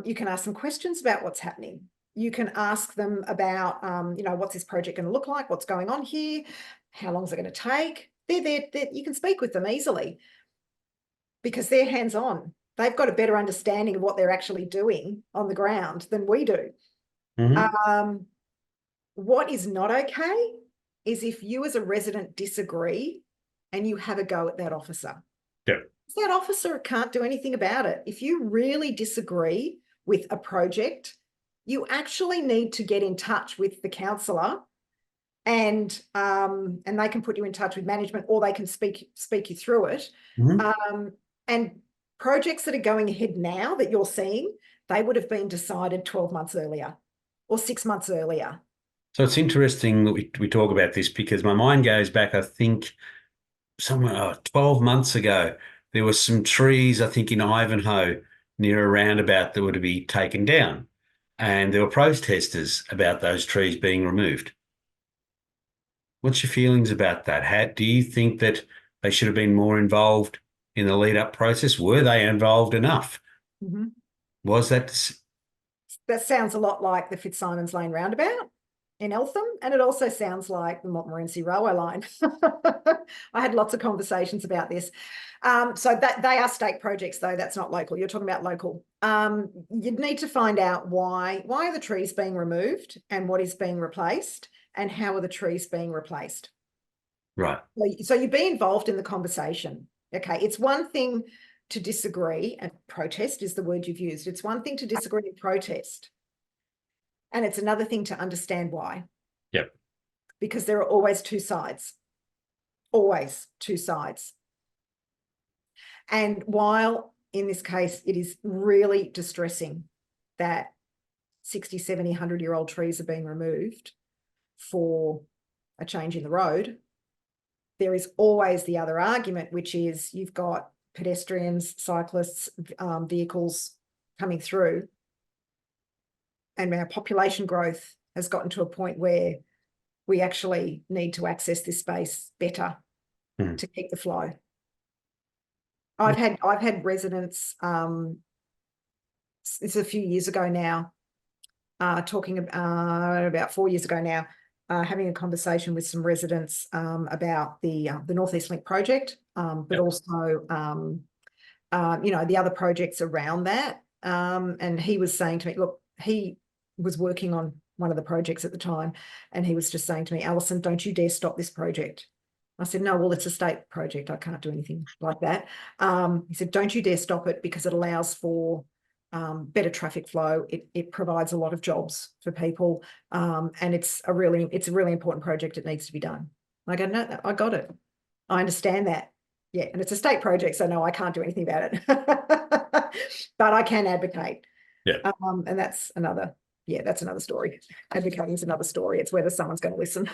You can ask them questions about what's happening. You can ask them about, what's this project going to look like? What's going on here? How long is it going to take? You can speak with them easily because they're hands-on. They've got a better understanding of what they're actually doing on the ground than we do. Mm-hmm. What is not okay is if you as a resident disagree and you have a go at that officer. Yeah. That officer can't do anything about it. If you really disagree with a project, you actually need to get in touch with the councillor and they can put you in touch with management or they can speak you through it. Mm-hmm. And projects that are going ahead now that you're seeing, they would have been decided 12 months earlier or 6 months earlier. So it's interesting that we talk about this because my mind goes back, I think, somewhere 12 months ago, there were some trees, I think, in Ivanhoe near a roundabout that were to be taken down. And there were protesters about those trees being removed. What's your feelings about that? Do you think that they should have been more involved in the lead-up process? Were they involved enough? Mm-hmm. Was that... That sounds a lot like the Fitzsimons Lane roundabout in Eltham, and it also sounds like the Montmorency Railway line. I had lots of conversations about this. So that they are state projects, though. That's not local. You're talking about local. You'd need to find out why are the trees being removed and what is being replaced and how are the trees being replaced. Right. So you be involved in the conversation. Okay, it's one thing to disagree, and protest is the word you've used. It's one thing to disagree and protest. And it's another thing to understand why. Yep. Because there are always two sides. Always two sides. And while in this case, it is really distressing that 60, 70, 100-year-old trees are being removed for a change in the road, there is always the other argument, which is you've got pedestrians, cyclists, vehicles coming through. And our population growth has gotten to a point where we actually need to access this space better to keep the flow. I've had residents, it's a few years ago now, talking about 4 years ago now, having a conversation with some residents about the North East Link project, but also the other projects around that. And he was saying to me, look, he was working on one of the projects at the time, and he was just saying to me, Alison, don't you dare stop this project. I said, no, well, it's a state project. I can't do anything like that. He said, don't you dare stop it because it allows for better traffic flow. It provides a lot of jobs for people, and it's a really important project. It needs to be done. I go, no, I got it. I understand that. Yeah, and it's a state project, so no, I can't do anything about it. But I can advocate. Yeah. And that's another story. Advocating is another story. It's whether someone's going to listen.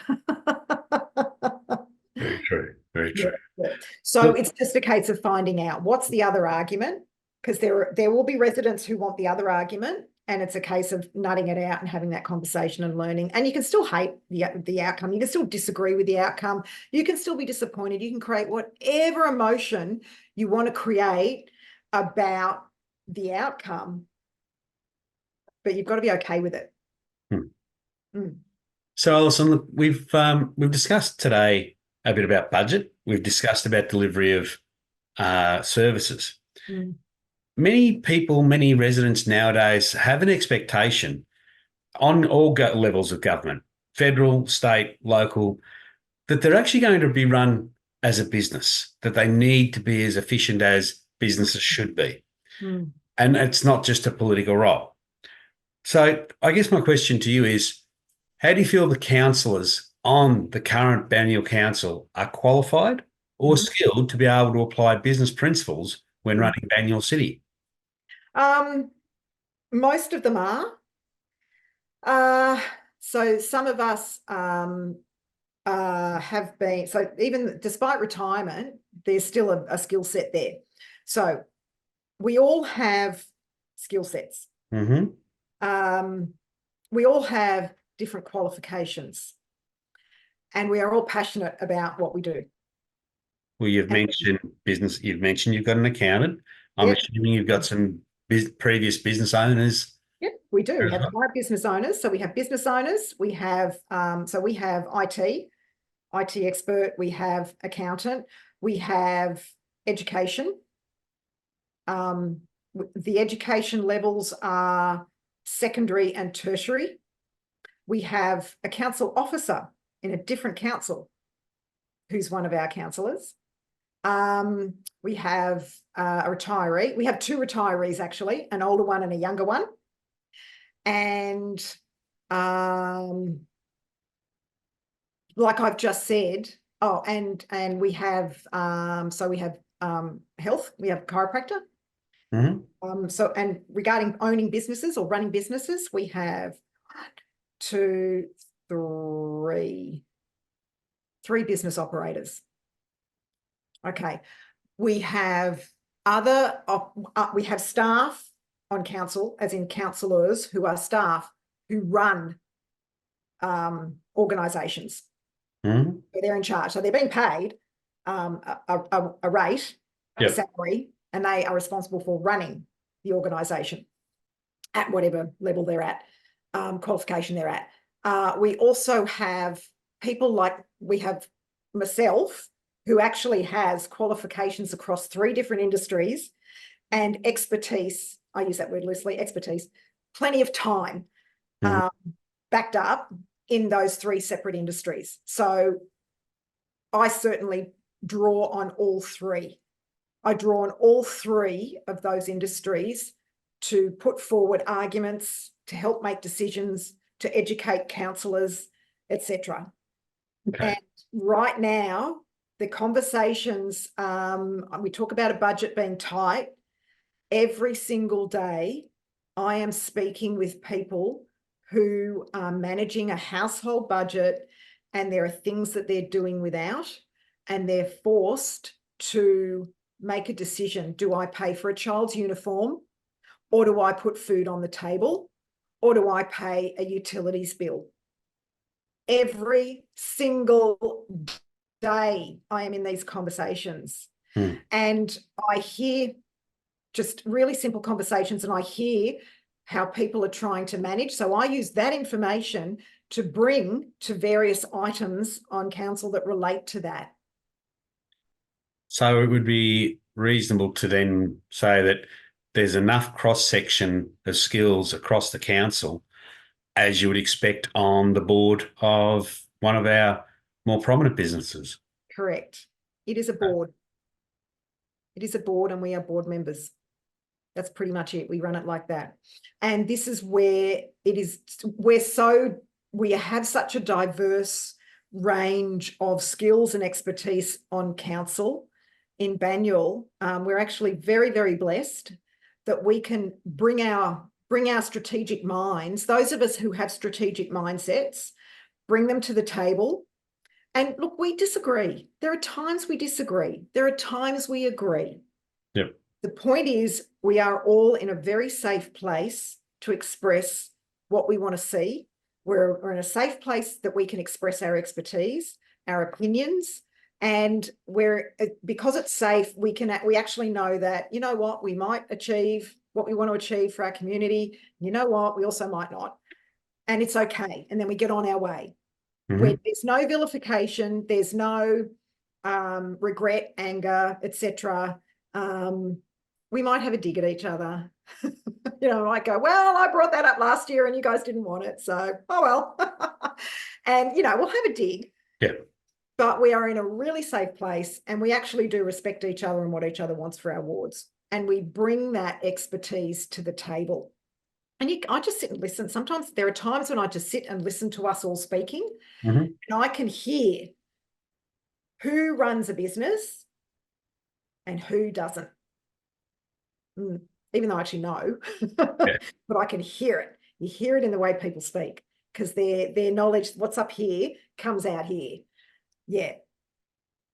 Very true. Very true. Yeah. So it's just a case of finding out what's the other argument, because there will be residents who want the other argument, and it's a case of nutting it out and having that conversation and learning. And you can still hate the outcome. You can still disagree with the outcome. You can still be disappointed. You can create whatever emotion you want to create about the outcome, but you've got to be okay with it. So, Alison, look, we've discussed today a bit about budget. We've discussed about delivery of services. Many people, many residents nowadays have an expectation on all levels of government, federal, state, local, that they're actually going to be run as a business, that they need to be as efficient as businesses should be. And it's not just a political role. So I guess my question to you is, how do you feel the councillors on the current Banyule Council are qualified or Mhm. skilled to be able to apply business principles when Mhm. running Banyule City? Um, Most of them are. Uh, so some of us have been, so even despite retirement, there's still a skill set there. So we all have skill sets. Mm-hmm. We all have different qualifications, and we are all passionate about what we do. Well, you've And mentioned business. You've mentioned you've got an accountant. I'm yep, assuming you've got some previous business owners yep, we do. there We as have well. 5 business owners. So we have business owners. We have we have IT expert. We have accountant. We have education. Um, the education levels are secondary and tertiary. We have a council officer in a different council who's one of our councillors. We have a retiree. We have 2 retirees, actually, an older one and a younger one. And like I've just said, oh, and we have health, we have chiropractor. Mm-hmm. So, and regarding owning businesses or running businesses, we have 2, 3 business operators. Okay. We have we have staff on council, as in councillors who are staff who run organisations. Mm-hmm. They're in charge. So they're being paid a rate, a Yep. salary, and they are responsible for running the organisation at whatever level they're at, qualification they're at. We also have people like we have myself, who actually has qualifications across 3 different industries and expertise. I use that word loosely, expertise, plenty of time Mm-hmm. backed up in those 3 separate industries. So I certainly draw on all 3. I draw on all 3 of those industries to put forward arguments, to help make decisions, to educate councillors, etc. Okay. And right now, the conversations, we talk about a budget being tight. Every single day, I am speaking with people who are managing a household budget, and there are things that they're doing without, and they're forced to make a decision. Do I pay for a child's uniform, or do I put food on the table, or do I pay a utilities bill? Every single day I am in these conversations, Mm. and I hear just really simple conversations, and I hear how people are trying to manage. So I use that information to bring to various items on council that relate to that. So it would be reasonable to then say that there's enough cross-section of skills across the council as you would expect on the board of one of our more prominent businesses. Correct. It is a board. It is a board, and we are board members. That's pretty much it. We run it like that. And this is where it is, we have such a diverse range of skills and expertise on council in Banyule. We're actually very, very blessed that we can bring our strategic minds, those of us who have strategic mindsets, bring them to the table. And look, we disagree. There are times we disagree. There are times we agree. Yep. The point is, we are all in a very safe place to express what we want to see. We're in a safe place that we can express our expertise, our opinions, and because it's safe, we actually know that, you know what, we might achieve what we want to achieve for our community. You know what, we also might not. And it's okay. And then we get on our way. Where Mm-hmm. there's no vilification, there's no regret, anger, etc. We might have a dig at each other. I might go, well, I brought that up last year and you guys didn't want it, so oh well. And we'll have a dig. Yeah. But we are in a really safe place, and we actually do respect each other and what each other wants for our wards, and we bring that expertise to the table. I just sit and listen. Sometimes there are times when I just sit and listen to us all speaking, Mhm. and I can hear who runs a business and who doesn't. Even though I actually know, Yeah. but I can hear it. You hear it in the way people speak because their knowledge, what's up here, comes out here. Yeah,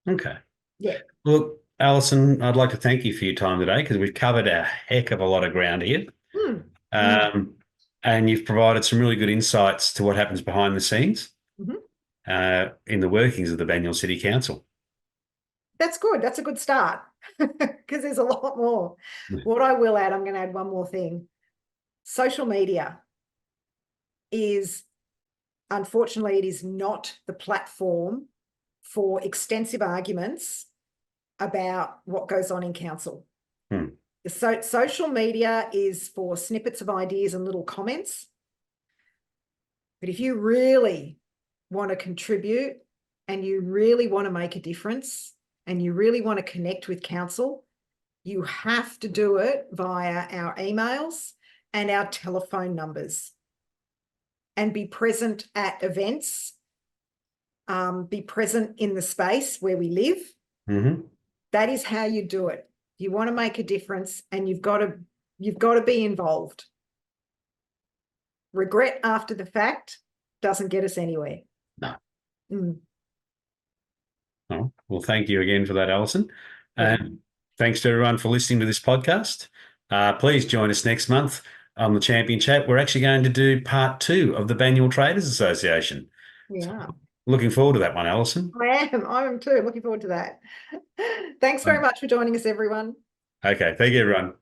Okay. yeah. Look, Alison, I'd like to thank you for your time today because we've covered a heck of a lot of ground here. Mm, mm, Um, and you've provided some really good insights to what happens behind the scenes mhm. in the workings of the Banyule City Council. That's good. That's a good start because there's a lot more. What I will add, I'm going to add one more thing. Social media is, unfortunately, it is not the platform for extensive arguments about what goes on in council. Hmm. So social media is for snippets of ideas and little comments. But if you really want to contribute and you really want to make a difference and you really want to connect with council, you have to do it via our emails and our telephone numbers and be present at events, be present in the space where we live. Mm-hmm. That is how you do it. You want to make a difference and you've got to be involved. Regret after the fact doesn't get us anywhere. No. Mm, Oh, well, thank you again for that, Alison. pleasure. And thanks to everyone for listening to this podcast. Please join us next month on the Champion Chat. We're actually going to do part 2 of the Banyule Traders Association. So Yeah, looking forward to that one, Alison. I am. I am too. Looking forward to that. Thanks very much for joining us, everyone. Okay, thank you, everyone.